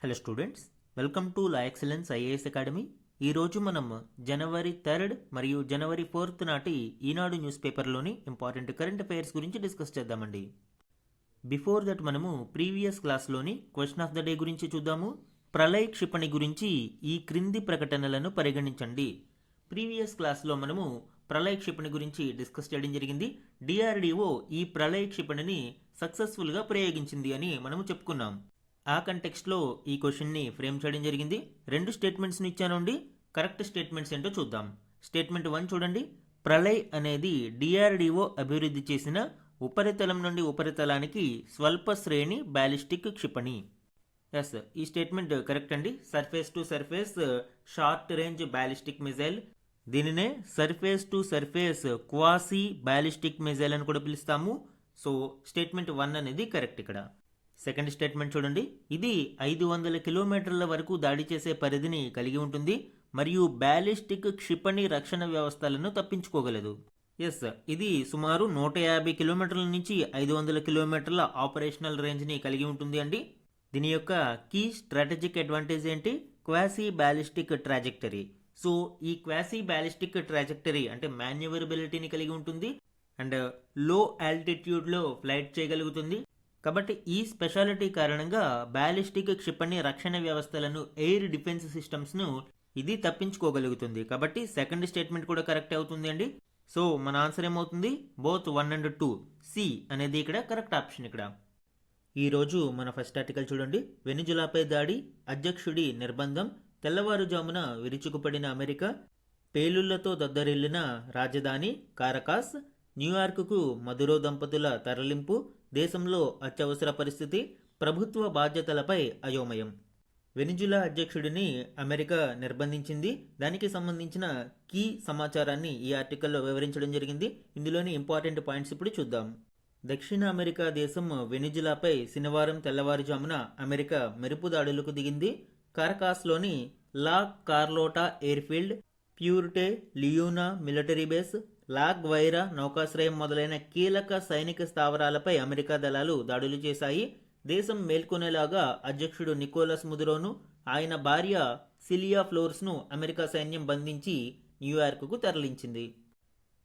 Hello students, welcome to La Excellence IAS Academy. ఈరోజు మనం జనవరి 3 మరియు జనవరి 4 నాటి ఈనాడు న్యూస్ పేపర్లోని ఇంపార్టెంట్ కరెంట్ అఫైర్స్ గురించి డిస్కస్ చేద్దామండి. బిఫోర్ దట్ మనము ప్రీవియస్ క్లాస్లోని క్వశ్చన్ ఆఫ్ ద డే గురించి చూద్దాము. ప్రళయ క్షిపణి గురించి ఈ క్రింది ప్రకటనలను పరిగణించండి. ప్రీవియస్ క్లాస్లో మనము ప్రళయ క్షిపణి గురించి డిస్కస్ చేయడం జరిగింది. డిఆర్డిఓ ఈ ప్రళయ క్షిపణిని సక్సెస్ఫుల్గా ప్రయోగించింది అని మనము చెప్పుకున్నాం. ఆ కంటెక్స్ట్లో ఈ క్వశ్చన్ని ఫ్రేమ్ చేయడం జరిగింది. రెండు స్టేట్మెంట్స్ని ఇచ్చానండి. కరెక్ట్ స్టేట్మెంట్స్ ఏంటో చూద్దాం. స్టేట్మెంట్ 1 చూడండి. ప్రళయ్ అనేది డిఆర్డిఓ అభివృద్ధి చేసిన ఉపరితలం నుండి ఉపరితలానికి స్వల్ప శ్రేణి బ్యాలిస్టిక్ క్షిపణి. ఎస్, ఈ స్టేట్మెంట్ కరెక్ట్ అండి. Surface to surface short range ballistic missile, దీనినే surface to surface quasi ballistic missile అని కూడా పిలుస్తాము. సో స్టేట్మెంట్ 1 అనేది కరెక్ట్ ఇక్కడ. సెకండ్ స్టేట్మెంట్ చూడండి. ఇది 500 కిలోమీటర్ల వరకు దాడి చేసే పరిధిని కలిగి ఉంటుంది మరియు బ్యాలిస్టిక్ క్షిపణి రక్షణ వ్యవస్థలను తప్పించుకోగలదు. ఎస్, ఇది సుమారు 150 కిలోమీటర్ల నుంచి 500 కిలోమీటర్ల ఆపరేషనల్ రేంజ్ని కలిగి ఉంటుంది అండి. దీని యొక్క కీ స్ట్రాటజిక్ అడ్వాంటేజ్ ఏంటి? Quasi ballistic trajectory. సో ఈ క్వాసీ బ్యాలిస్టిక్ ట్రాజెక్టరీ అంటే మాన్యువరబిలిటీని కలిగి ఉంటుంది అండ్ లో ఆల్టిట్యూడ్లో ఫ్లైట్ చేయగలుగుతుంది. కాబట్టి ఈ స్పెషాలిటీ కారణంగా బ్యాలిస్టిక్ క్షిపణి రక్షణ వ్యవస్థలను, ఎయిర్ డిఫెన్స్ సిస్టమ్స్ను ఇది తప్పించుకోగలుగుతుంది. కాబట్టి సెకండ్ స్టేట్మెంట్ కూడా కరెక్ట్ అవుతుంది అండి. సో మన ఆన్సర్ ఏమవుతుంది? బోత్ 1 and 2 సి అనేది ఇక్కడ కరెక్ట్ ఆప్షన్. ఇక్కడ ఈరోజు మన ఫస్ట్ ఆర్టికల్ చూడండి. వెనిజులాపై దాడి, అధ్యక్షుడి నిర్బంధం, తెల్లవారుజామున విరుచుకుపడిన అమెరికా, పేలుళ్లతో దద్దరిల్లిన రాజధాని కారకాస్, న్యూయార్కుకు మదురో దంపతుల తరలింపు, దేశంలో అత్యవసర పరిస్థితి, ప్రభుత్వ బాధ్యతలపై అయోమయం. వెనిజులా అధ్యక్షుడిని అమెరికా నిర్బంధించింది. దానికి సంబంధించిన కీ సమాచారాన్ని ఈ ఆర్టికల్లో వివరించడం జరిగింది. ఇందులోని ఇంపార్టెంట్ పాయింట్స్ ఇప్పుడు చూద్దాం. దక్షిణ అమెరికా దేశం వెనిజులాపై శనివారం తెల్లవారుజామున అమెరికా మెరుపు దాడులకు దిగింది. కారకాస్లోని La Carlota airfield, Fuerte Tiuna military base, La Guaira నౌకాశ్రయం మొదలైన కీలక సైనిక స్థావరాలపై అమెరికా దళాలు దాడులు చేశాయి. దేశం మేల్కొనేలాగా అధ్యక్షుడు నికోలస్ ముదురోను, ఆయన భార్య సిలియా ఫ్లోర్స్ను అమెరికా సైన్యం బంధించి న్యూయార్కుకు తరలించింది.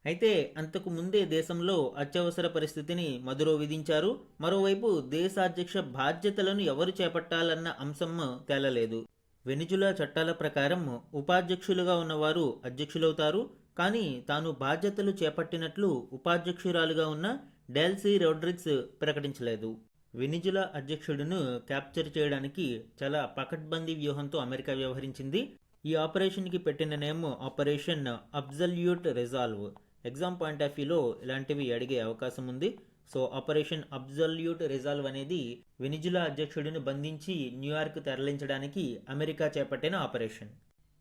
అయితే అంతకు ముందే దేశంలో అత్యవసర పరిస్థితిని మదురో విధించారు. మరోవైపు దేశాధ్యక్ష బాధ్యతలను ఎవరు చేపట్టాలన్న అంశం తేలలేదు. వెనిజులా చట్టాల ప్రకారం ఉపాధ్యక్షులుగా ఉన్నవారు అధ్యక్షులవుతారు. కానీ తాను బాధ్యతలు చేపట్టినట్లు ఉపాధ్యక్షురాలుగా ఉన్న డెల్సీ రోడ్రిగ్స్ ప్రకటించలేదు. వెనిజులా అధ్యక్షుడిను క్యాప్చర్ చేయడానికి చాలా పకడ్బందీ వ్యూహంతో అమెరికా వ్యవహరించింది. ఈ ఆపరేషన్కి పెట్టిన name operation absolute resolve. Exam point of వ్యూలో ఇలాంటివి అడిగే అవకాశం ఉంది. సో ఆపరేషన్ అబ్జల్యూట్ రిజాల్వ్ అనేది వెనిజులా అధ్యక్షుడిని బంధించి న్యూయార్క్ తరలించడానికి అమెరికా చేపట్టిన ఆపరేషన్.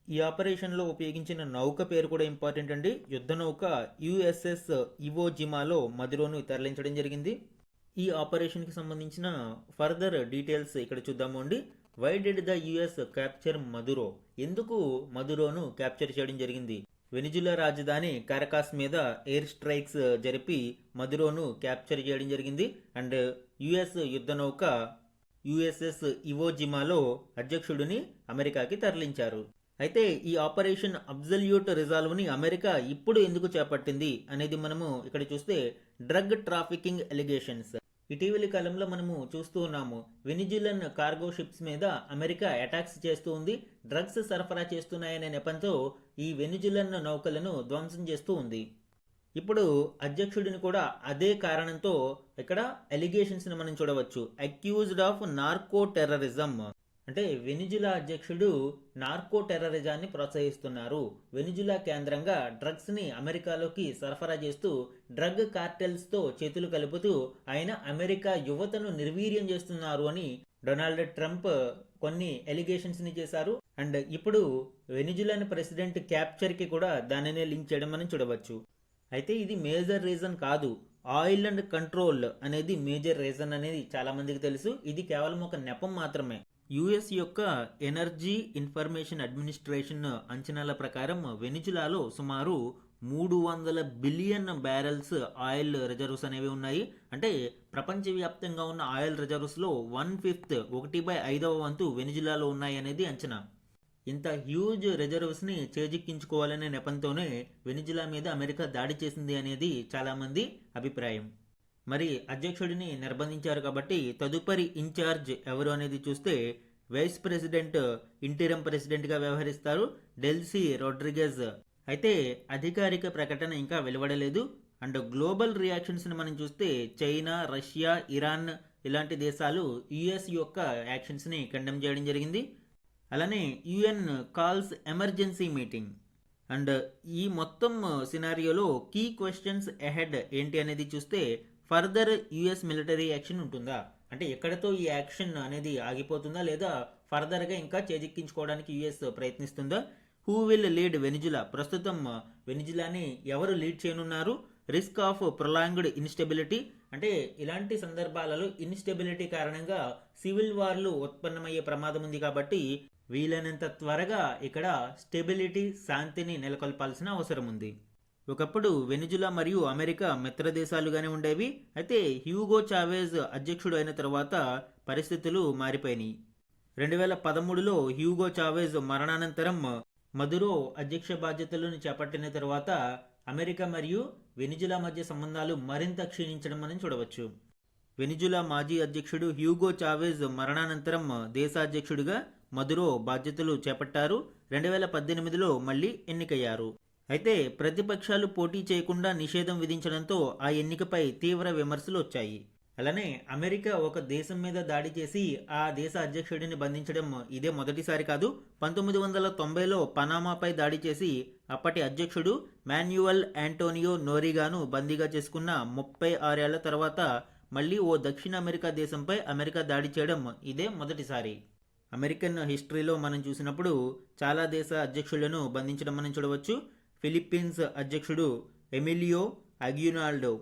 ఈ ఆపరేషన్లో ఉపయోగించిన నౌక పేరు కూడా ఇంపార్టెంట్ అండి. యుద్ధ నౌక యుఎస్ఎస్ ఇవో జిమాలో మదురోను తరలించడం జరిగింది. ఈ ఆపరేషన్కి సంబంధించిన ఫర్దర్ డీటెయిల్స్ ఇక్కడ చూద్దాము అండి. Why did the US capture Maduro? ఎందుకు మదురోను క్యాప్చర్ చేయడం జరిగింది? వెనిజులా రాజధాని కారకాస్ మీద ఎయిర్ స్ట్రైక్స్ జరిపి మదురోను క్యాప్చర్ చేయడం జరిగింది. అండ్ యుఎస్ యుద్ధ నౌక యుఎస్ఎస్ ఇవో జిమాలో అధ్యక్షుడిని అమెరికాకి తరలించారు. అయితే ఈ ఆపరేషన్ అబ్జల్యూట్ రిజాల్వ్ని అమెరికా ఇప్పుడు ఎందుకు చేపట్టింది అనేది మనము ఇక్కడ చూస్తే డ్రగ్ ట్రాఫికింగ్ ఎలిగేషన్స్. ఇటీవలి కాలంలో మనము చూస్తూ ఉన్నాము. వెనిజులన్ కార్గో షిప్స్ మీద అమెరికా అటాక్స్ చేస్తూ ఉంది. డ్రగ్స్ సరఫరా చేస్తున్నాయనే నెపంతో ఈ వెనిజులన్ నౌకలను ధ్వంసం చేస్తూ ఉంది. ఇప్పుడు అధ్యక్షుడిని కూడా అదే కారణంతో ఇక్కడ ఎలిగేషన్స్ని మనం చూడవచ్చు. Accused of narco terrorism. అంటే వెనిజులా అధ్యక్షుడు నార్కో టెర్రరిజాన్ని ప్రోత్సహిస్తున్నారు. వెనిజులా కేంద్రంగా డ్రగ్స్ని అమెరికాలోకి సరఫరా చేస్తూ డ్రగ్ కార్టెల్స్తో చేతులు కలుపుతూ ఆయన అమెరికా యువతను నిర్వీర్యం చేస్తున్నారు అని డొనాల్డ్ ట్రంప్ కొన్ని ఎలిగేషన్స్ని చేశారు. అండ్ ఇప్పుడు వెనిజులాన్ ప్రెసిడెంట్ క్యాప్చర్కి కూడా దానినే లింక్ చేయడం మనం చూడవచ్చు. అయితే ఇది మేజర్ రీజన్ కాదు. ఆయిల్ అండ్ కంట్రోల్ అనేది మేజర్ రీజన్ అనేది చాలా మందికి తెలుసు. ఇది కేవలం ఒక నెపం మాత్రమే. యుఎస్ యొక్క ఎనర్జీ ఇన్ఫర్మేషన్ అడ్మినిస్ట్రేషన్ అంచనాల ప్రకారం వెనిజులాలో సుమారు 300 బిలియన్ బ్యారెల్స్ ఆయిల్ రిజర్వ్స్ అనేవి ఉన్నాయి. అంటే ప్రపంచవ్యాప్తంగా ఉన్న ఆయిల్ రిజర్వ్స్లో 1/5 1/5 వంతు వెనిజులాలో ఉన్నాయి అనేది అంచనా. ఇంత హ్యూజ్ రిజర్వ్స్ని చేజిక్కించుకోవాలనే నెపంతోనే వెనిజులా మీద అమెరికా దాడి చేసింది అనేది చాలామంది అభిప్రాయం. మరి అధ్యక్షుడిని నిర్బంధించారు కాబట్టి తదుపరి ఇన్ఛార్జ్ ఎవరు అనేది చూస్తే వైస్ ప్రెసిడెంట్ ఇంటీరియం ప్రెసిడెంట్గా వ్యవహరిస్తారు డెల్సీ రోడ్రిగెజ్. అయితే అధికారిక ప్రకటన ఇంకా వెలువడలేదు. అండ్ గ్లోబల్ రియాక్షన్స్ని మనం చూస్తే చైనా, రష్యా, ఇరాన్ ఇలాంటి దేశాలు యుఎస్ యొక్క యాక్షన్స్ని కండెమ్ చేయడం జరిగింది. అలానే UN calls emergency meeting. And ఈ మొత్తం సినారియోలో కీ క్వశ్చన్స్ అహెడ్ ఏంటి అనేది చూస్తే ఫర్దర్ యుఎస్ మిలిటరీ యాక్షన్ ఉంటుందా, అంటే ఎక్కడతో ఈ యాక్షన్ అనేది ఆగిపోతుందా లేదా ఫర్దర్గా ఇంకా చేజిక్కించుకోవడానికి యుఎస్ ప్రయత్నిస్తుందా, హూ విల్ లీడ్ వెనిజులా, ప్రస్తుతం వెనిజులాని ఎవరు లీడ్ చేయనున్నారు, రిస్క్ ఆఫ్ ప్రొలాంగ్డ్ ఇన్స్టెబిలిటీ, అంటే ఇలాంటి సందర్భాలలో ఇన్స్టెబిలిటీ కారణంగా సివిల్ వార్లు ఉత్పన్నమయ్యే ప్రమాదం ఉంది కాబట్టి వీలైనంత త్వరగా ఇక్కడ స్టెబిలిటీ, శాంతిని నెలకొల్పాల్సిన అవసరం ఉంది. ఒకప్పుడు వెనిజులా మరియు అమెరికా మిత్ర దేశాలుగానే ఉండేవి. అయితే హ్యూగో చావేజ్ అధ్యక్షుడు అయిన తర్వాత పరిస్థితులు మారిపోయినాయి. 2013లో హ్యూగో చావేజ్ మరణానంతరం మదురో అధ్యక్ష బాధ్యతలను చేపట్టిన తర్వాత అమెరికా మరియు వెనిజులా మధ్య సంబంధాలు మరింత క్షీణించడం మనం చూడవచ్చు. వెనిజులా మాజీ అధ్యక్షుడు హ్యూగో చావేజ్ మరణానంతరం దేశాధ్యక్షుడిగా మదురో బాధ్యతలు చేపట్టారు. 2018లో మళ్ళీ ఎన్నికయ్యారు. అయితే ప్రతిపక్షాలు పోటీ చేయకుండా నిషేధం విధించడంతో ఆ ఎన్నికపై తీవ్ర విమర్శలు వచ్చాయి. అలానే అమెరికా ఒక దేశం మీద దాడి చేసి ఆ దేశ అధ్యక్షుడిని బంధించడం ఇదే మొదటిసారి కాదు. 1990లో పనామాపై దాడి చేసి అప్పటి అధ్యక్షుడు మాన్యువల్ యాంటోనియో నోరిగాను బందీగా చేసుకున్న 36 ఏళ్ల తర్వాత మళ్ళీ ఓ దక్షిణ అమెరికా దేశంపై అమెరికా దాడి చేయడం ఇదే మొదటిసారి. అమెరికన్ హిస్టరీలో మనం చూసినప్పుడు చాలా దేశ అధ్యక్షులను బంధించడం మనం చూడవచ్చు. ఫిలిప్పీన్స్ అధ్యక్షుడు ఎమిలియో అగ్యునాల్డో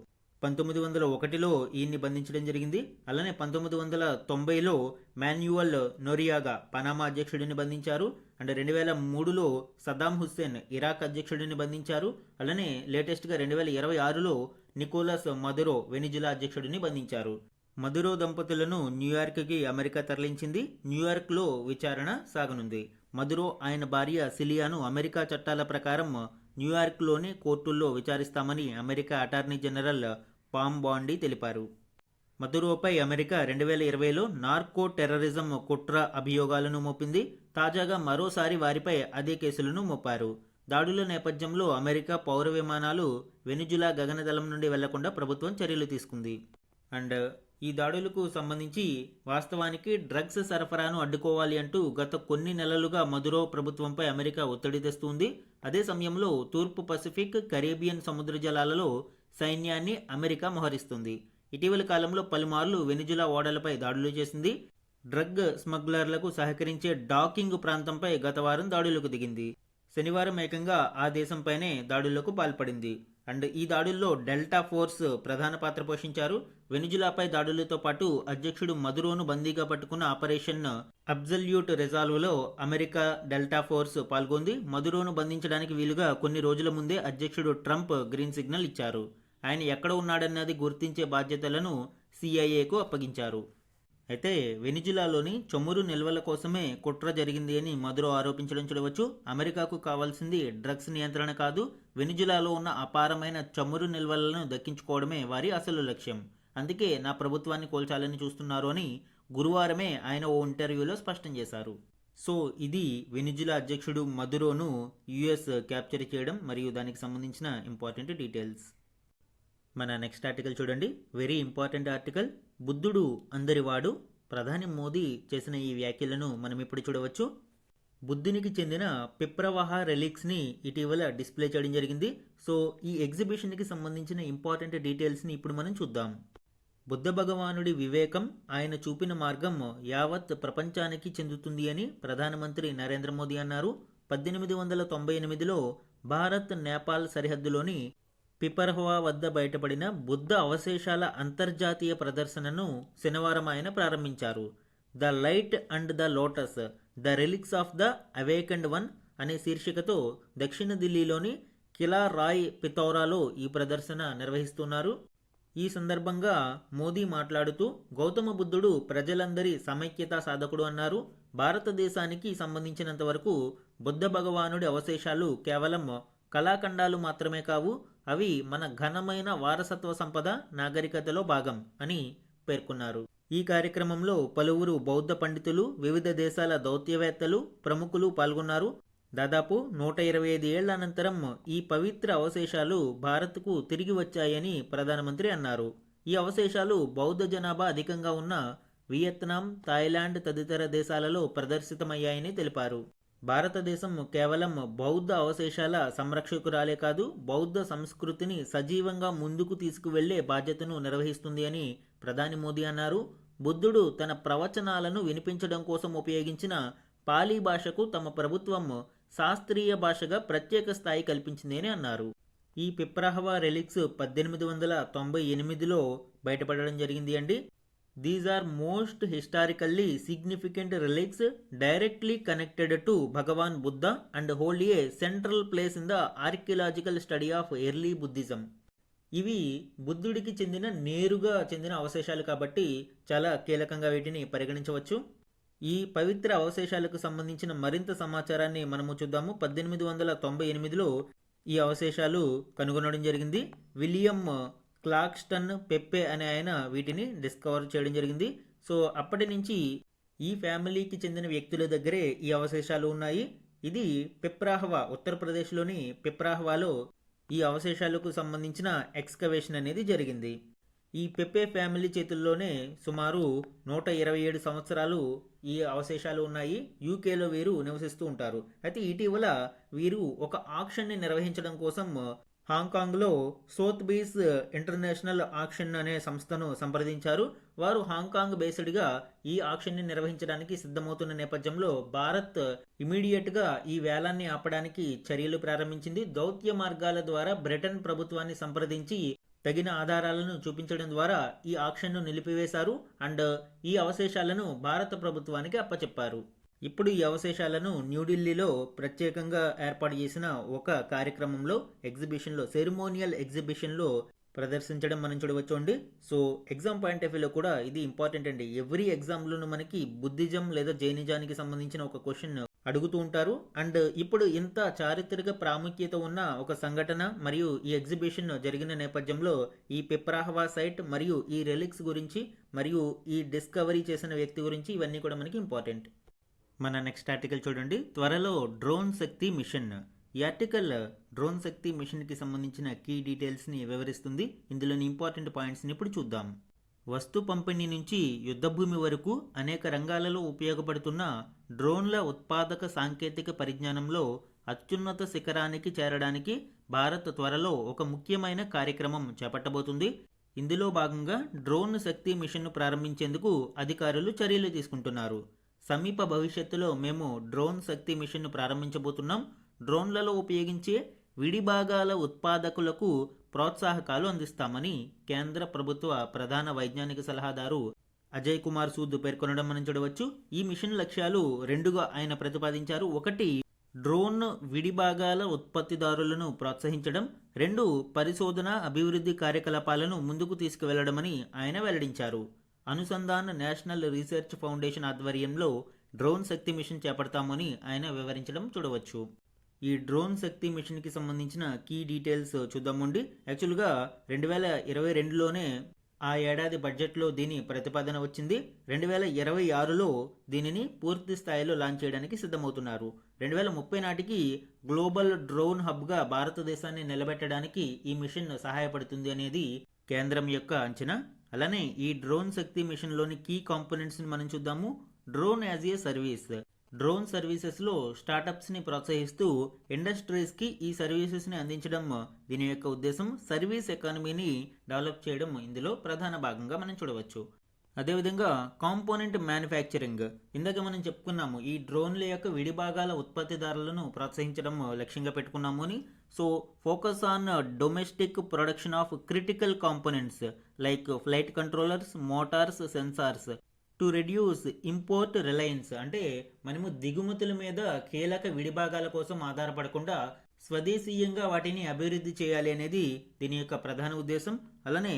1901లో ఈయన్ని బంధించడం జరిగింది. అలానే 1990లో మాన్యువల్ నొరియాగా పనామా అధ్యక్షుడిని బంధించారు. అండ్ 2003లో సద్దాం హుస్సేన్ ఇరాక్ అధ్యక్షుడిని బంధించారు. అలానే లేటెస్ట్గా 2026లో నికోలస్ మదురో వెనిజులా అధ్యక్షుడిని బంధించారు. మదురో దంపతులను న్యూయార్క్కి అమెరికా తరలించింది. న్యూయార్క్లో విచారణ సాగనుంది. మదురో ఆయన భార్య సిలియాను అమెరికా చట్టాల ప్రకారం న్యూయార్క్లోని కోర్టుల్లో విచారిస్తామని అమెరికా అటార్నీ జనరల్ పామ్ బాండీ తెలిపారు. మదురోపై అమెరికా 2020లో నార్కో టెర్రరిజం కుట్ర అభియోగాలను మోపింది. తాజాగా మరోసారి వారిపై అదే కేసులను మోపారు. దాడుల నేపథ్యంలో అమెరికా పౌర విమానాలు వెనిజులా గగనతలం నుండి వెళ్లకుండా ప్రభుత్వం చర్యలు తీసుకుంది. అండ్ ఈ దాడులకు సంబంధించి వాస్తవానికి డ్రగ్స్ సరఫరాను అడ్డుకోవాలి అంటూ గత కొన్ని నెలలుగా మదురో ప్రభుత్వంపై అమెరికా ఒత్తిడి తెస్తుంది. అదే సమయంలో తూర్పు పసిఫిక్, కరేబియన్ సముద్ర జలాలలో సైన్యాన్ని అమెరికా మోహరిస్తుంది. ఇటీవల కాలంలో పలుమార్లు వెనిజులా ఓడలపై దాడులు చేసింది. డ్రగ్ స్మగ్లర్లకు సహకరించే డాకింగ్ ప్రాంతంపై గత వారం దాడులకు దిగింది. శనివారం ఏకంగా ఆ దేశంపైనే దాడులకు పాల్పడింది. అండ్ ఈ దాడుల్లో డెల్టా ఫోర్స్ ప్రధాన పాత్ర పోషించారు. వెనిజులాపై దాడులతో పాటు అధ్యక్షుడు మదురోను బందీగా పట్టుకున్న ఆపరేషన్ అబ్జల్యూట్ రిజాల్వ్లో అమెరికా డెల్టా ఫోర్స్ పాల్గొంది. మదురోను బంధించడానికి వీలుగా కొన్ని రోజుల ముందే అధ్యక్షుడు ట్రంప్ గ్రీన్ సిగ్నల్ ఇచ్చారు. ఆయన ఎక్కడ ఉన్నాడన్నది గుర్తించే బాధ్యతలను సిఐఏకు అప్పగించారు. అయితే వెనిజులాలోని చమురు నిల్వల కోసమే కుట్ర జరిగింది అని మదురో ఆరోపించడం చూడవచ్చు. అమెరికాకు కావాల్సింది డ్రగ్స్ నియంత్రణ కాదు, వెనిజులాలో ఉన్న అపారమైన చమురు నిల్వలను దక్కించుకోవడమే వారి అసలు లక్ష్యం. అందుకే నా ప్రభుత్వాన్ని కోల్చాలని చూస్తున్నారు అని గురువారమే ఆయన ఓ ఇంటర్వ్యూలో స్పష్టం చేశారు. సో ఇది వెనిజులా అధ్యక్షుడు మదురోను యుఎస్ క్యాప్చర్ చేయడం మరియు దానికి సంబంధించిన ఇంపార్టెంట్ డీటెయిల్స్. మన నెక్స్ట్ ఆర్టికల్ చూడండి, వెరీ ఇంపార్టెంట్ ఆర్టికల్. బుద్ధుడు అందరివాడు. ప్రధాని మోదీ చేసిన ఈ వ్యాఖ్యలను మనం ఇప్పుడు చూడవచ్చు. బుద్ధునికి చెందిన పిప్రవాహ రెలిక్స్ని ఇటీవల డిస్ప్లే చేయడం జరిగింది. సో ఈ ఎగ్జిబిషన్కి సంబంధించిన ఇంపార్టెంట్ డీటెయిల్స్ని ఇప్పుడు మనం చూద్దాం. బుద్ధ భగవానుడి వివేకం, ఆయన చూపిన మార్గం యావత్ ప్రపంచానికి చెందుతుంది అని ప్రధానమంత్రి నరేంద్ర మోదీ అన్నారు. 1898లో భారత్ నేపాల్ సరిహద్దులోని పిపర్హవా వద్ద బయటపడిన బుద్ధ అవశేషాల అంతర్జాతీయ ప్రదర్శనను శనివారం ఆయన ప్రారంభించారు. The light and the lotus, the relics of the awakened one అనే శీర్షికతో దక్షిణ ఢిల్లీలోని కిలా రాయ్ పితౌరాలో ఈ ప్రదర్శన నిర్వహిస్తున్నారు. ఈ సందర్భంగా మోదీ మాట్లాడుతూ గౌతమ బుద్ధుడు ప్రజలందరి సమైక్యతా సాధకుడు అన్నారు. భారతదేశానికి సంబంధించినంత వరకు బుద్ధ భగవానుడి అవశేషాలు కేవలం కళాఖండాలు మాత్రమే కావు, అవి మన ఘనమైన వారసత్వ సంపద, నాగరికతలో భాగం అని పేర్కొన్నారు. ఈ కార్యక్రమంలో పలువురు బౌద్ధ పండితులు, వివిధ దేశాల దౌత్యవేత్తలు, ప్రముఖులు పాల్గొన్నారు. దాదాపు 125 ఏళ్ల అనంతరం ఈ పవిత్ర అవశేషాలు భారత్కు తిరిగి వచ్చాయని ప్రధానమంత్రి అన్నారు. ఈ అవశేషాలు బౌద్ధ జనాభా అధికంగా ఉన్న వియత్నాం, థాయిలాండ్ తదితర దేశాలలో ప్రదర్శితమయ్యాయని తెలిపారు. భారతదేశం కేవలం బౌద్ధ అవశేషాల సంరక్షకురాలే కాదు, బౌద్ధ సంస్కృతిని సజీవంగా ముందుకు తీసుకువెళ్లే బాధ్యతను నిర్వహిస్తుంది అని ప్రధాని మోదీ అన్నారు. బుద్ధుడు తన ప్రవచనాలను వినిపించడం కోసం ఉపయోగించిన పాలీ భాషకు తమ ప్రభుత్వం శాస్త్రీయ భాషగా ప్రత్యేక స్థాయి కల్పించింది అని అన్నారు. ఈ పిప్రాహ్వా రెలిక్స్ 1898లో బయటపడడం జరిగింది అండి. These are most historically significant relics directly connected to Bhagwan Buddha and hold a central place in the archaeological study of early Buddhism. ఇవి బుద్ధుడికి నేరుగా చెందిన అవశేషాలు కాబట్టి చాలా కీలకంగా వీటిని పరిగణించవచ్చు. ఈ పవిత్ర అవశేషాలకు సంబంధించిన మరింత సమాచారాన్ని మనము చూద్దాము. 1898లో ఈ అవశేషాలు కనుగొనడం జరిగింది. విలియం క్లాక్స్టన్ పెప్పే అనే ఆయన వీటిని డిస్కవర్ చేయడం జరిగింది. సో అప్పటి నుంచి ఈ ఫ్యామిలీకి చెందిన వ్యక్తుల దగ్గరే ఈ అవశేషాలు ఉన్నాయి. ఇది పిప్రాహ్వా, ఉత్తరప్రదేశ్లోని పిప్రాహ్వాలో ఈ అవశేషాలకు సంబంధించిన ఎక్స్కవేషన్ అనేది జరిగింది. ఈ పెప్పే ఫ్యామిలీ చేతుల్లోనే సుమారు 127 సంవత్సరాలు ఈ అవశేషాలు ఉన్నాయి. యూకేలో వీరు నివసిస్తూ ఉంటారు. అయితే ఇటీవల వీరు ఒక ఆక్షన్ని నిర్వహించడం కోసం హాంకాంగ్లో సోత్బీస్ ఇంటర్నేషనల్ ఆక్షన్ అనే సంస్థను సంప్రదించారు. వారు హాంకాంగ్ బేస్డ్గా ఈ ఆక్షన్ని నిర్వహించడానికి సిద్ధమవుతున్న నేపథ్యంలో భారత్ ఇమీడియట్గా ఈ వేలాన్ని ఆపడానికి చర్యలు ప్రారంభించింది. దౌత్య మార్గాల ద్వారా బ్రిటన్ ప్రభుత్వాన్ని సంప్రదించి తగిన ఆధారాలను చూపించడం ద్వారా ఈ ఆక్షన్ను నిలిపివేశారు అండ్ ఈ అవశేషాలను భారత ప్రభుత్వానికి అప్పచెప్పారు. ఇప్పుడు ఈ అవశేషాలను న్యూఢిల్లీలో ప్రత్యేకంగా ఏర్పాటు చేసిన ఒక కార్యక్రమంలో ఎగ్జిబిషన్లో, సెరిమోనియల్ ఎగ్జిబిషన్లో ప్రదర్శించడం మనం చూడవచ్చు అండి. సో ఎగ్జామ్ పాయింట్ ఆఫ్ వ్యూలో కూడా ఇది ఇంపార్టెంట్ అండి. ఎవ్రీ ఎగ్జామ్లోనూ మనకి బుద్ధిజం లేదా జైనిజానికి సంబంధించిన ఒక క్వశ్చన్ అడుగుతూ ఉంటారు. అండ్ ఇప్పుడు ఇంత చారిత్రక ప్రాముఖ్యత ఉన్న ఒక సంఘటన మరియు ఈ ఎగ్జిబిషన్ జరిగిన నేపథ్యంలో ఈ పిప్రాహ్వా సైట్ మరియు ఈ రెలిక్స్ గురించి మరియు ఈ డిస్కవరీ చేసిన వ్యక్తి గురించి ఇవన్నీ కూడా మనకి ఇంపార్టెంట్. మన నెక్స్ట్ ఆర్టికల్ చూడండి. త్వరలో డ్రోన్ శక్తి మిషన్. ఈ ఆర్టికల్ డ్రోన్ శక్తి మిషన్కి సంబంధించిన కీ డీటెయిల్స్ని వివరిస్తుంది. ఇందులోని ఇంపార్టెంట్ పాయింట్స్ని ఇప్పుడు చూద్దాం. వస్తు పంపిణీ నుంచి యుద్ధభూమి వరకు అనేక రంగాలలో ఉపయోగపడుతున్న డ్రోన్ల ఉత్పాదక సాంకేతిక పరిజ్ఞానంలో అత్యున్నత శిఖరానికి చేరడానికి భారత్ త్వరలో ఒక ముఖ్యమైన కార్యక్రమం చేపట్టబోతుంది. ఇందులో భాగంగా డ్రోన్ శక్తి మిషన్ను ప్రారంభించేందుకు అధికారులు చర్యలు తీసుకుంటున్నారు. సమీప భవిష్యత్తులో మేము డ్రోన్ శక్తి మిషన్ను ప్రారంభించబోతున్నాం. డ్రోన్లలో ఉపయోగించే విడి భాగాల ఉత్పాదకులకు ప్రోత్సాహకాలు అందిస్తామని కేంద్ర ప్రభుత్వ ప్రధాన వైజ్ఞానిక సలహాదారు అజయ్ కుమార్ సూద్ పేర్కొనడం మనం చూడవచ్చు. ఈ మిషన్ లక్ష్యాలు రెండుగా ఆయన ప్రతిపాదించారు. ఒకటి, డ్రోన్ విడి భాగాల ఉత్పత్తిదారులను ప్రోత్సహించడం. 2, పరిశోధన అభివృద్ధి కార్యకలాపాలను ముందుకు తీసుకువెళ్లడమని ఆయన వెల్లడించారు. అనుసంధాన్ నేషనల్ రీసెర్చ్ ఫౌండేషన్ ఆధ్వర్యంలో డ్రోన్ శక్తి మిషన్ చేపడతామని ఆయన వివరించడం చూడవచ్చు. ఈ డ్రోన్ శక్తి మిషన్కి సంబంధించిన కీ డీటెయిల్స్ చూద్దామండి. యాక్చువల్గా 2022లోనే ఆ ఏడాది బడ్జెట్లో దీని ప్రతిపాదన వచ్చింది. 2026లో దీనిని పూర్తి స్థాయిలో లాంచ్ చేయడానికి సిద్ధమవుతున్నారు. 2030 నాటికి గ్లోబల్ డ్రోన్ హబ్గా భారతదేశాన్ని నిలబెట్టడానికి ఈ మిషన్ సహాయపడుతుంది అనేది కేంద్రం యొక్క అంచనా. అలానే ఈ డ్రోన్ శక్తి మిషన్లోని కీ కాంపోనెంట్స్ని మనం చూద్దాము. Drone as a service. Drone సర్వీసెస్లో స్టార్టప్స్ని ప్రోత్సహిస్తూ ఇండస్ట్రీస్కి ఈ సర్వీసెస్ని అందించడం దీని యొక్క ఉద్దేశం. సర్వీస్ ఎకానమీని డెవలప్ చేయడం ఇందులో ప్రధాన భాగంగా మనం చూడవచ్చు. అదేవిధంగా కాంపోనెంట్ మ్యానుఫ్యాక్చరింగ్. ఇందాక మనం చెప్పుకున్నాము ఈ డ్రోన్ల యొక్క విడిభాగాల ఉత్పత్తిదారులను ప్రోత్సహించడం లక్ష్యంగా పెట్టుకున్నాము అని. So focus on domestic production of critical components like flight controllers, Motors, sensors to reduce import Reliance. అంటే మనము దిగుమతుల మీద కీలక విడిభాగాల కోసం ఆధారపడకుండా స్వదేశీయంగా వాటిని అభివృద్ధి చేయాలి అనేది దీని యొక్క ప్రధాన ఉద్దేశం. అలానే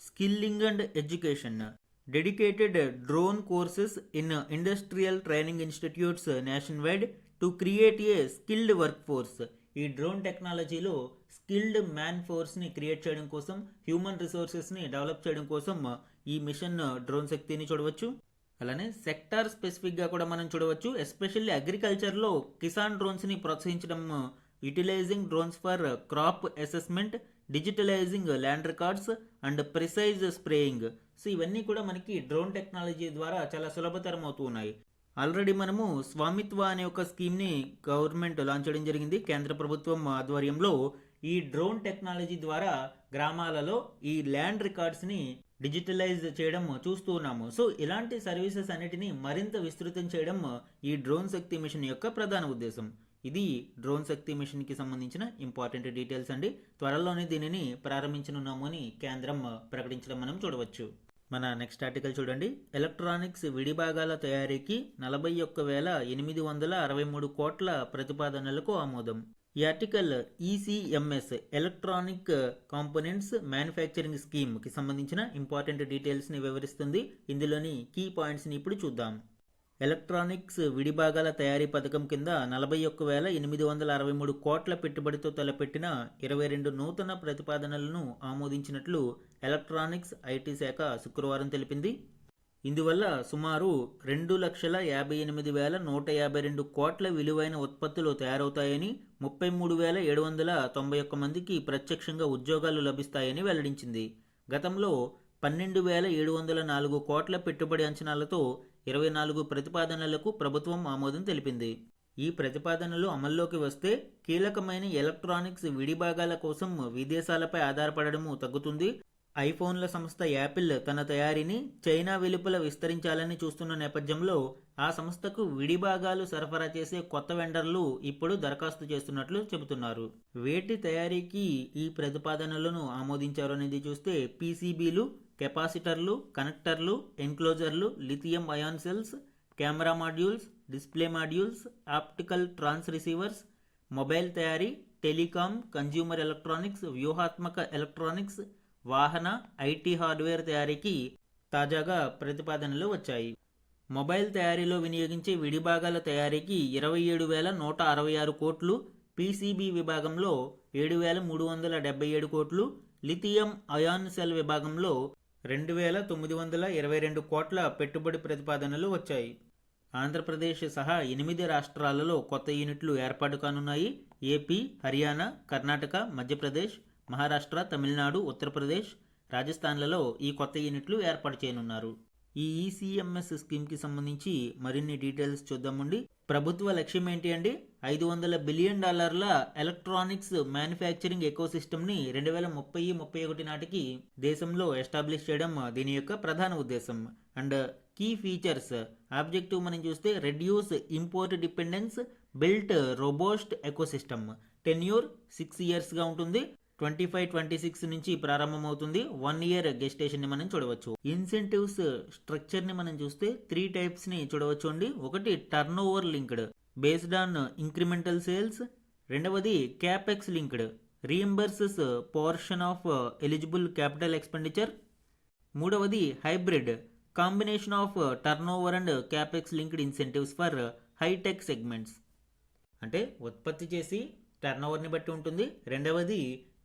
skilling and education, dedicated drone courses in industrial training institutes nation wide to create a skilled work force. ఈ డ్రోన్ టెక్నాలజీలో స్కిల్డ్ మ్యాన్ ఫోర్స్ని క్రియేట్ చేయడం కోసం, హ్యూమన్ రిసోర్సెస్ని డెవలప్ చేయడం కోసం ఈ మిషన్ డ్రోన్ శక్తిని చూడవచ్చు. అలానే సెక్టార్ స్పెసిఫిక్గా కూడా మనం చూడవచ్చు. ఎస్పెషల్లీ అగ్రికల్చర్లో కిసాన్ డ్రోన్స్ని ప్రోత్సహించడం, utilising drones for crop assessment, digitalising land records and precise spraying. So ఇవన్నీ కూడా మనకి డ్రోన్ టెక్నాలజీ ద్వారా చాలా సులభతరం అవుతూ ఉన్నాయి. ఆల్రెడీ మనము స్వామిత్వ అనే ఒక స్కీమ్ని గవర్నమెంట్ లాంచ్ చేయడం జరిగింది కేంద్ర ప్రభుత్వం ఆధ్వర్యంలో. ఈ డ్రోన్ టెక్నాలజీ ద్వారా గ్రామాలలో ఈ ల్యాండ్ రికార్డ్స్ని డిజిటలైజ్ చేయడం చూస్తూ ఉన్నాము. సో ఇలాంటి సర్వీసెస్ అన్నిటినీ మరింత విస్తృతం చేయడం ఈ డ్రోన్ శక్తి మిషన్ యొక్క ప్రధాన ఉద్దేశం. ఇది డ్రోన్ శక్తి మిషన్కి సంబంధించిన ఇంపార్టెంట్ డీటెయిల్స్ అండి. త్వరలోనే దీనిని ప్రారంభించనున్నాము అని కేంద్రం ప్రకటించడం మనం చూడవచ్చు. మన నెక్స్ట్ ఆర్టికల్ చూడండి. ఎలక్ట్రానిక్స్ విడిభాగాల తయారీకి 41,863 కోట్ల ప్రతిపాదనలకు ఆమోదం. ఈ article ECMS electronic components manufacturing scheme కి సంబంధించిన ఇంపార్టెంట్ డీటెయిల్స్ ని వివరిస్తుంది. ఇందులోని కీ పాయింట్స్ ని ఇప్పుడు చూద్దాం. ఎలక్ట్రానిక్స్ విడిభాగాల తయారీ పథకం కింద 41,863 కోట్ల పెట్టుబడితో తలపెట్టిన 22 నూతన ప్రతిపాదనలను ఆమోదించినట్లు ఎలక్ట్రానిక్స్ ఐటీ శాఖ శుక్రవారం తెలిపింది. ఇందువల్ల సుమారు 2,58,152 కోట్ల విలువైన ఉత్పత్తులు తయారవుతాయని, 33,791 మందికి ప్రత్యక్షంగా ఉద్యోగాలు లభిస్తాయని వెల్లడించింది. గతంలో 12,704 కోట్ల పెట్టుబడి అంచనాలతో 24 ప్రతిపాదనలకు ప్రభుత్వం ఆమోదం తెలిపింది. ఈ ప్రతిపాదనలు అమల్లోకి వస్తే కీలకమైన ఎలక్ట్రానిక్స్ విడిభాగాల కోసం విదేశాలపై ఆధారపడడము తగ్గుతుంది. ఐఫోన్ల సంస్థ యాపిల్ తన తయారీని చైనా వెలుపల విస్తరించాలని చూస్తున్న నేపథ్యంలో ఆ సంస్థకు విడిభాగాలు సరఫరా చేసే కొత్త వెండర్లు ఇప్పుడు దరఖాస్తు చేస్తున్నట్లు చెబుతున్నారు. వేటి తయారీకి ఈ ప్రతిపాదనలను ఆమోదించారు అనేది చూస్తే పీసీబీలు, కెపాసిటర్లు, కనెక్టర్లు, ఎన్క్లోజర్లు, lithium ion cells, camera modules, display modules, optical trans receivers, mobile తయారీ, టెలికాం, కన్జ్యూమర్ ఎలక్ట్రానిక్స్, వ్యూహాత్మక ఎలక్ట్రానిక్స్, వాహన, ఐటీ హార్డ్వేర్ తయారీకి తాజాగా ప్రతిపాదనలు వచ్చాయి. మొబైల్ తయారీలో వినియోగించే విడిభాగాల తయారీకి 27,166 కోట్లు, పీసీబీ విభాగంలో 7,377 కోట్లు, లిథియం అయాన్ సెల్ విభాగంలో 2,922 కోట్ల పెట్టుబడి ప్రతిపాదనలు వచ్చాయి. ఆంధ్రప్రదేశ్ సహా 8 రాష్ట్రాలలో కొత్త యూనిట్లు ఏర్పాటు కానున్నాయి. ఏపీ, హర్యానా, కర్ణాటక, మధ్యప్రదేశ్, మహారాష్ట్ర, తమిళనాడు, ఉత్తరప్రదేశ్, రాజస్థాన్లలో ఈ కొత్త యూనిట్లు ఏర్పాటు చేయనున్నారు. ఈ ఈసీఎంఎస్ స్కీమ్కి సంబంధించి మరిన్ని డీటెయిల్స్ చూద్దామండి. ప్రభుత్వ లక్ష్యం ఏంటి అండి? $500 బిలియన్ ఎలక్ట్రానిక్స్ మ్యానుఫ్యాక్చరింగ్ ఎకోసిస్టమ్ని 2030-31 నాటికి దేశంలో ఎస్టాబ్లిష్ చేయడం దీని యొక్క ప్రధాన ఉద్దేశం. అండ్ కీ ఫీచర్స్ ఆబ్జెక్టివ్ మనం చూస్తే reduce import dependence, built robust ecosystem. Tenure 6 yearsగా ఉంటుంది. 25-26 నుంచి ప్రారంభమవుతుంది. 1 year గెస్టేషన్ ని మనం చూడవచ్చు. ఇన్సెంటివ్స్ స్ట్రక్చర్ ని మనం చూస్తే 3 types ని చూడవచ్చు అండి. ఒకటి turnover linked based on incremental sales. రెండవది capex linked reimburses portion of eligible capital expenditure. మూడవది hybrid combination of turnover and capex linked incentives for hitech segments. అంటే ఉత్పత్తి చేసి టర్న్ ఓవర్ని బట్టి ఉంటుంది. రెండవది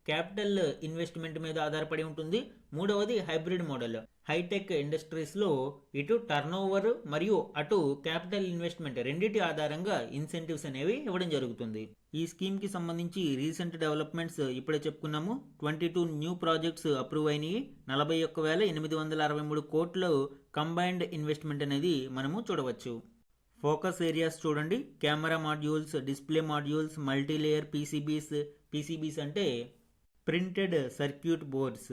క్యాపిటల్ ఇన్వెస్ట్మెంట్ మీద ఆధారపడి ఉంటుంది. మూడవది హైబ్రిడ్ మోడల్. హైటెక్ ఇండస్ట్రీస్లో ఇటు టర్న్ ఓవర్ మరియు అటు క్యాపిటల్ ఇన్వెస్ట్మెంట్ రెండింటి ఆధారంగా ఇన్సెంటివ్స్ అనేవి ఇవ్వడం జరుగుతుంది. ఈ స్కీమ్కి సంబంధించి రీసెంట్ డెవలప్మెంట్స్ ఇప్పుడే చెప్పుకున్నాము. 22 న్యూ ప్రాజెక్ట్స్ అప్రూవ్ అయినాయి. 41,863 కోట్లు కంబైన్డ్ ఇన్వెస్ట్మెంట్ అనేది మనము చూడవచ్చు. ఫోకస్ ఏరియాస్ చూడండి. Camera modules, display modules, multilayer PCBs అంటే ప్రింటెడ్ సర్క్యూట్ బోర్డ్స్.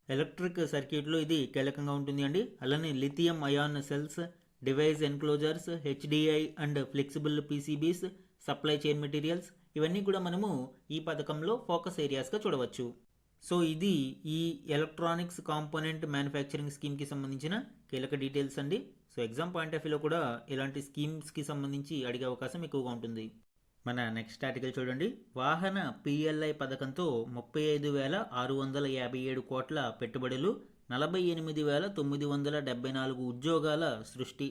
ఎలక్ట్రిక్ సర్క్యూట్లో ఇది కీలకంగా ఉంటుంది అండి. అలానే lithium ion cells, device enclosures, HDI and flexible PCBs, supply chain materials, ఇవన్నీ కూడా మనము ఈ పథకంలో ఫోకస్ ఏరియాస్గా చూడవచ్చు. సో ఇది ఈ ఎలక్ట్రానిక్స్ కాంపోనెంట్ మ్యానుఫ్యాక్చరింగ్ స్కీమ్కి సంబంధించిన కీలక డీటెయిల్స్ అండి. సో ఎగ్జామ్ పాయింట్ ఆఫ్ వ్యూలో కూడా ఇలాంటి స్కీమ్స్కి సంబంధించి అడిగే అవకాశం ఎక్కువగా ఉంటుంది. మన నెక్స్ట్ ఆర్టికల్ చూడండి. వాహన పిఎల్ఐ పథకంతో 35,657 కోట్ల పెట్టుబడులు, 48,974 ఉద్యోగాల సృష్టి.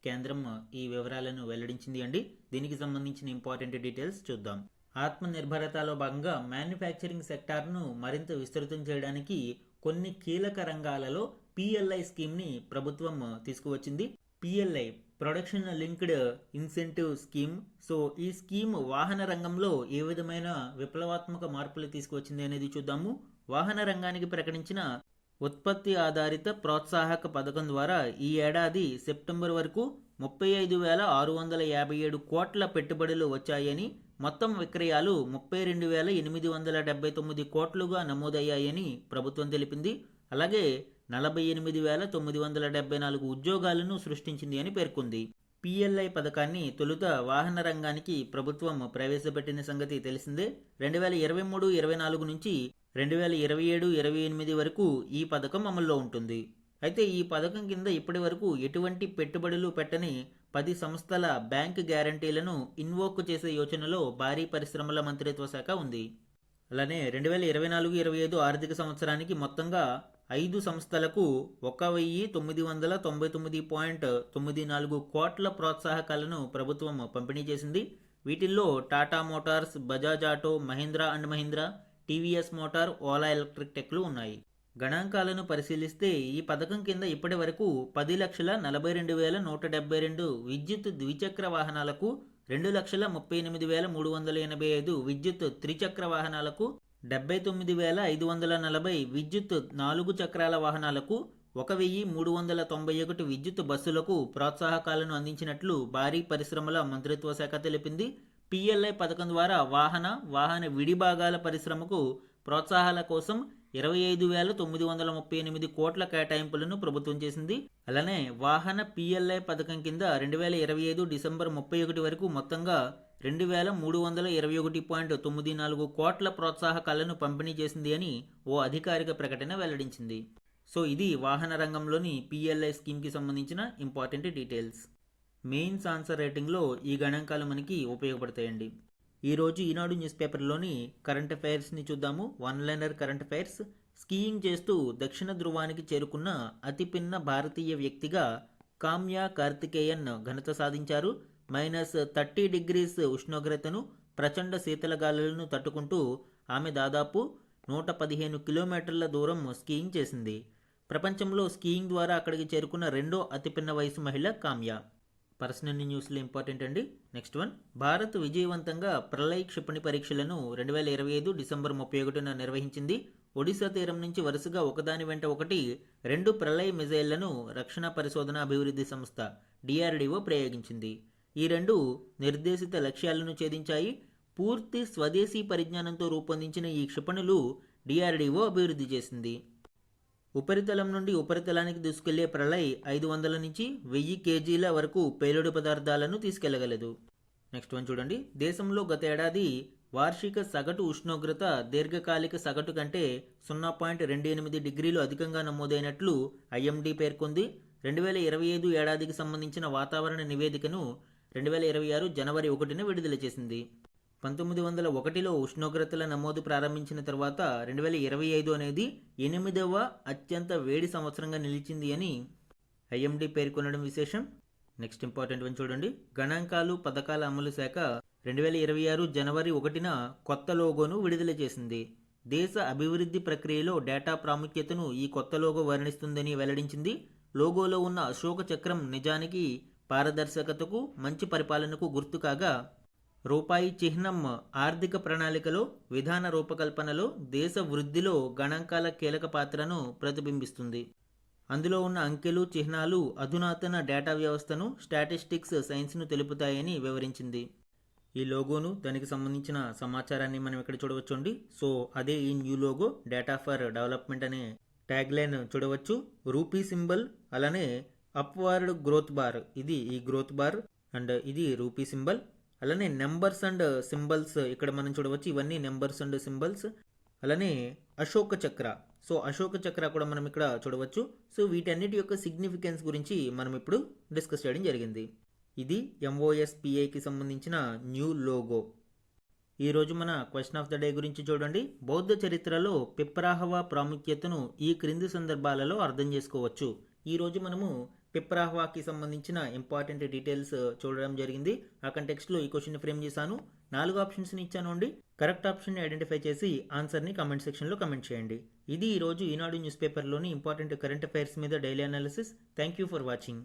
కేంద్రం ఈ వివరాలను వెల్లడించింది అండి. దీనికి సంబంధించిన ఇంపార్టెంట్ డీటెయిల్స్ చూద్దాం. ఆత్మనిర్భరతలో భాగంగా మ్యానుఫ్యాక్చరింగ్ సెక్టార్ను మరింత విస్తృతం చేయడానికి కొన్ని కీలక రంగాలలో పిఎల్ఐ స్కీమ్ని ప్రభుత్వం తీసుకువచ్చింది. PLI production linked incentive scheme. So ఈ స్కీమ్ వాహన రంగంలో ఏ విధమైన విప్లవాత్మక మార్పులు తీసుకువచ్చింది అనేది చూద్దాము. వాహన రంగానికి ప్రకటించిన ఉత్పత్తి ఆధారిత ప్రోత్సాహక పథకం ద్వారా ఈ ఏడాది సెప్టెంబర్ వరకు 35,657 కోట్ల పెట్టుబడులు వచ్చాయని, మొత్తం విక్రయాలు 32,879 కోట్లుగా నమోదయ్యాయని ప్రభుత్వం తెలిపింది. అలాగే 48,974 ఉద్యోగాలను సృష్టించింది అని పేర్కొంది. పిఎల్ఐ పథకాన్ని తొలుత వాహన రంగానికి ప్రభుత్వం ప్రవేశపెట్టిన సంగతి తెలిసిందే. 2023-24 నుంచి 2027-28 వరకు ఈ పథకం అమల్లో ఉంటుంది. అయితే ఈ పథకం కింద ఇప్పటి వరకు ఎటువంటి పెట్టుబడులు పెట్టని 10 సంస్థల బ్యాంక్ గ్యారంటీలను ఇన్వోక్ చేసే యోచనలో భారీ పరిశ్రమల మంత్రిత్వ శాఖ ఉంది. అలానే 2024-25 ఆర్థిక సంవత్సరానికి మొత్తంగా 5 సంస్థలకు 1,999.94 కోట్ల ప్రోత్సాహకాలను ప్రభుత్వం పంపిణీ చేసింది. వీటిల్లో Tata Motors, Bajaj Auto, Mahindra and Mahindra, TVS Motor, Ola Electric టెక్లు ఉన్నాయి. గణాంకాలను పరిశీలిస్తే ఈ పథకం కింద ఇప్పటి వరకు 10,42,172 విద్యుత్ ద్విచక్ర వాహనాలకు, 2,38,385 విద్యుత్ త్రిచక్ర వాహనాలకు, 79,540 విద్యుత్ 4 చక్రాల వాహనాలకు, 1,391 విద్యుత్ బస్సులకు ప్రోత్సాహకాలను అందించినట్లు భారీ పరిశ్రమల మంత్రిత్వ శాఖ తెలిపింది. పిఎల్ఐ పథకం ద్వారా వాహన విడిభాగాల పరిశ్రమకు ప్రోత్సాహాల కోసం 25,938 కోట్ల కేటాయింపులను ప్రభుత్వం చేసింది. అలానే వాహన పిఎల్ఐ పథకం కింద 2025 డిసెంబర్ 31 వరకు మొత్తంగా 2,321.94 కోట్ల ప్రోత్సాహకాలను పంపిణీ చేసింది అని ఓ అధికారిక ప్రకటన వెల్లడించింది. సో ఇది వాహన రంగంలోని పిఎల్ఐ స్కీమ్కి సంబంధించిన ఇంపార్టెంట్ డీటెయిల్స్. మెయిన్స్ ఆన్సర్ రైటింగ్లో ఈ గణాంకాలు మనకి ఉపయోగపడతాయండి. ఈరోజు ఈనాడు న్యూస్ పేపర్లోని కరెంట్ అఫైర్స్ని చూద్దాము. One liner current affairs. Skiing చేస్తూ దక్షిణ ధృవానికి చేరుకున్న అతిపిన్న భారతీయ వ్యక్తిగా కామ్యా కార్తికేయన్ ఘనత సాధించారు. -30 డిగ్రీస్ ఉష్ణోగ్రతను, ప్రచండ శీతల గాలులను తట్టుకుంటూ ఆమె దాదాపు 115 కిలోమీటర్ల దూరం స్కీయింగ్ చేసింది. ప్రపంచంలో స్కీయింగ్ ద్వారా అక్కడికి చేరుకున్న రెండో అతిపిన్న వయసు మహిళ కామ్యా. పర్సనల్ న్యూస్లో ఇంపార్టెంట్ అండి. Next one. భారత్ విజయవంతంగా ప్రళయ్ క్షిపణి పరీక్షలను 2025 డిసెంబర్ 31న నిర్వహించింది. ఒడిశా తీరం నుంచి వరుసగా ఒకదాని వెంట ఒకటి 2 ప్రళయ్ మిజైళ్లను రక్షణ పరిశోధన అభివృద్ధి సంస్థ DRDO ప్రయోగించింది. ఈ 2 నిర్దేశిత లక్ష్యాలను ఛేదించాయి. పూర్తి స్వదేశీ పరిజ్ఞానంతో రూపొందించిన ఈ క్షిపణులు DRDO అభివృద్ధి చేసింది. ఉపరితలం నుండి ఉపరితలానికి దూసుకెళ్లే ప్రళయ్ 500 నుంచి 1000 కేజీల వరకు పేలుడు పదార్థాలను తీసుకెళ్లగలదు. నెక్స్ట్ వన్ చూడండి. దేశంలో గత ఏడాది వార్షిక సగటు ఉష్ణోగ్రత దీర్ఘకాలిక సగటు కంటే 0.28 డిగ్రీలు అధికంగా నమోదైనట్లు IMD పేర్కొంది. 2025 ఏడాదికి సంబంధించిన వాతావరణ నివేదికను 2026 జనవరి 1న విడుదల చేసింది. 1901లో ఉష్ణోగ్రతల నమోదు ప్రారంభించిన తర్వాత 2025 అనేది 8వ అత్యంత వేడి సంవత్సరంగా నిలిచింది అని IMD పేర్కొనడం విశేషం. నెక్స్ట్ ఇంపార్టెంట్ వన్ చూడండి. గణాంకాలు పథకాల అమలు శాఖ 2026 జనవరి 1న కొత్త లోగోను విడుదల చేసింది. దేశ అభివృద్ధి ప్రక్రియలో డేటా ప్రాముఖ్యతను ఈ కొత్త లోగో వర్ణిస్తుందని వెల్లడించింది. లోగోలో ఉన్న అశోక చక్రం నిజానికి పారదర్శకతకు, మంచి పరిపాలనకు గుర్తు కాగా, రూపాయి చిహ్నం ఆర్థిక ప్రణాళికలో, విధాన రూపకల్పనలో, దేశ వృద్ధిలో గణాంకాల కీలక పాత్రను ప్రతిబింబిస్తుంది. అందులో ఉన్న అంకెలు, చిహ్నాలు అధునాతన డేటా వ్యవస్థను, స్టాటిస్టిక్స్ సైన్స్ను తెలుపుతాయని వివరించింది. ఈ లోగోను, దానికి సంబంధించిన సమాచారాన్ని మనం ఇక్కడ చూడవచ్చు. సో అదే ఈ new logo. Data for development అనే ట్యాగ్ లైన్ చూడవచ్చు. రూపీ సింబల్, అలానే అప్వర్డ్ గ్రోత్ బార్, ఇది ఈ గ్రోత్ బార్ అండ్ ఇది రూపీ సింబల్. అలానే నెంబర్స్ అండ్ సింబల్స్ ఇక్కడ మనం చూడవచ్చు. ఇవన్నీ నెంబర్స్ అండ్ సింబల్స్. అలానే అశోక చక్ర. సో అశోక చక్ర కూడా మనం ఇక్కడ చూడవచ్చు. సో వీటన్నిటి యొక్క సిగ్నిఫికెన్స్ గురించి మనం ఇప్పుడు డిస్కస్ చేయడం జరిగింది. ఇది MOSPIకి సంబంధించిన న్యూ లోగో. ఈరోజు మన క్వశ్చన్ ఆఫ్ ద డే గురించి చూడండి. బౌద్ధ చరిత్రలో పిప్రాహవ ప్రాముఖ్యతను ఈ క్రింది సందర్భాలలో అర్థం చేసుకోవచ్చు. ఈరోజు మనము పిప్రాహవాకి సంబంధించిన ఇంపార్టెంట్ డీటెయిల్స్ చూడడం జరిగింది. ఆ కంటెక్స్ట్లో ఈ క్వశ్చన్ ఫ్రేమ్ చేశాను. 4 ఆప్షన్స్ని ఇచ్చాను అండి. కరెక్ట్ ఆప్షన్ని ఐడెంటిఫై చేసి ఆన్సర్ని కమెంట్ సెక్షన్లో కమెంట్ చేయండి. ఇది ఈరోజు ఈనాడు న్యూస్ పేపర్లోని ఇంపార్టెంట్ కరెంట్ అఫైర్స్ మీద daily analysis. Thank you for watching.